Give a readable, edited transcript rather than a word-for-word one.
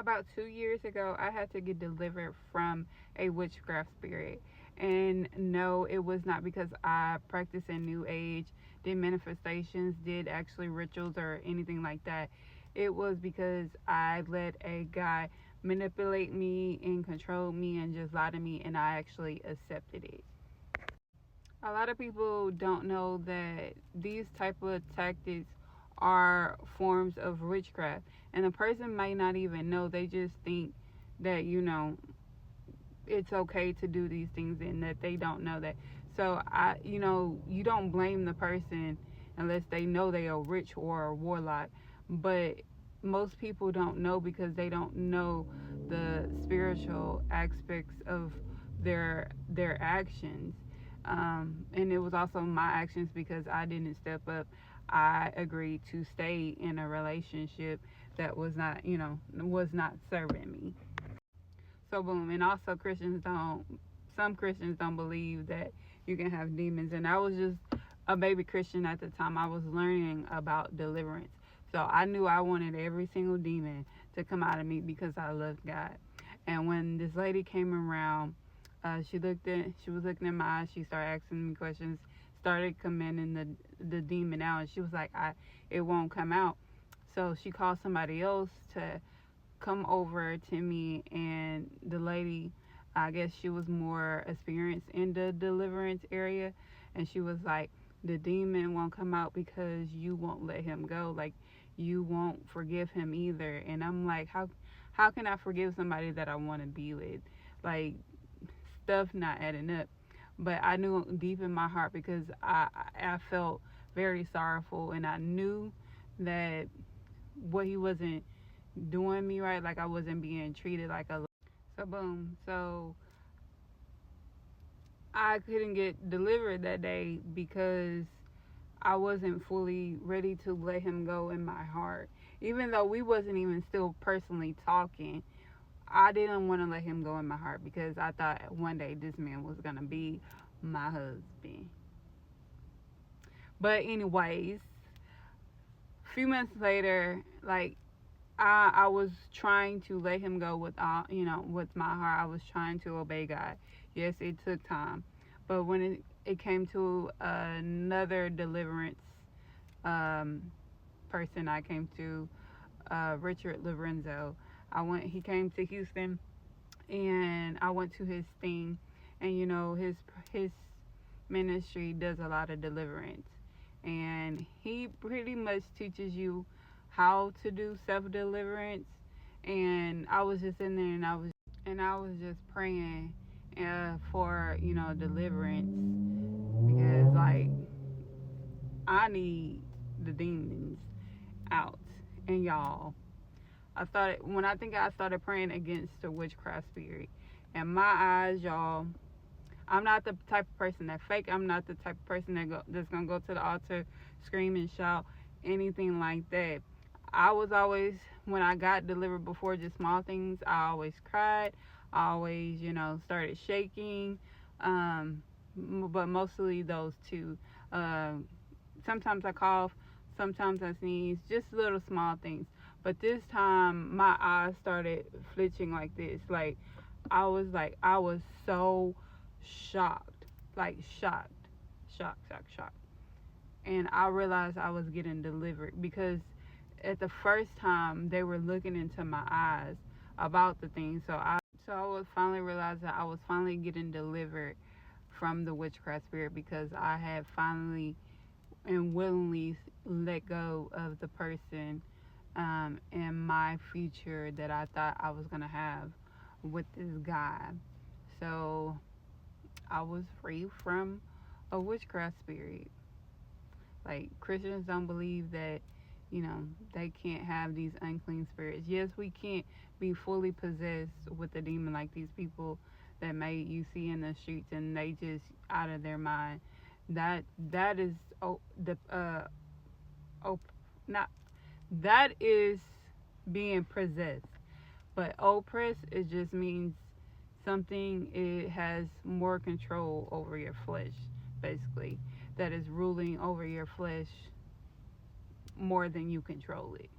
About 2 years ago, I had to get delivered from a witchcraft spirit. And no, it was not because I practiced in New Age, did manifestations, did actually rituals or anything like that. It was because I let a guy manipulate me and control me and just lie to me, and I actually accepted it. A lot of people don't know that these type of tactics are forms of witchcraft, and the person might not even know. They just think that it's okay to do these things, and that they don't know that. So you don't blame the person unless they know they are rich or a warlock. But most people don't know because they don't know the spiritual aspects of their actions. And it was also my actions because I didn't step up. I agreed to stay in a relationship that was not serving me. So boom. And also some Christians don't believe that you can have demons. And I was just a baby Christian at the time. I was learning about deliverance. So I knew I wanted every single demon to come out of me because I loved God. And when this lady came around, she was looking in my eyes. She started asking me questions, started commanding the demon out, and she was like, it won't come out. So she called somebody else to come over to me, and the lady, I guess she was more experienced in the deliverance area, and she was like, the demon won't come out because you won't let him go, like you won't forgive him either. And I'm like, how can I forgive somebody that I want to be with? Like, stuff not adding up. But I knew deep in my heart, because I felt very sorrowful, and I knew that what he wasn't doing me right, like I wasn't being treated like a. So boom. So I couldn't get delivered that day because I wasn't fully ready to let him go in my heart. Even though we wasn't even still personally talking, I didn't want to let him go in my heart because I thought one day this man was gonna be my husband. But anyways, a few months later, like I was trying to let him go with all, with my heart. I was trying to obey God. Yes, it took time, but when it came to another deliverance um, person, I came to Richard Lorenzo. He came to Houston, and I went to his thing, and his ministry does a lot of deliverance, and he pretty much teaches you how to do self deliverance. And I was just in there, and I was just praying for deliverance, because like I need the demons out. And y'all, I started praying against the witchcraft spirit. And my eyes, y'all, I'm not the type of person that fake. I'm not the type of person that's gonna go to the altar, scream and shout, anything like that. I was always, when I got delivered before, just small things, I always cried. I always, started shaking. Um, but mostly those two. Um, Sometimes I cough, sometimes I sneeze, just little small things. But this time, my eyes started flinching like this. I was so shocked, like shocked. And I realized I was getting delivered, because at the first time they were looking into my eyes about the thing. So I was finally realized that I was finally getting delivered from the witchcraft spirit, because I had finally and willingly let go of the person and my future that I thought I was gonna have with this guy. So I was free from a witchcraft spirit. Like, Christians don't believe that, they can't have these unclean spirits. Yes, we can't be fully possessed with a demon like these people that may you see in the streets, and they just out of their mind. That is the oh not that is being possessed. But oppress, it just means something, it has more control over your flesh, basically, that is ruling over your flesh more than you control it.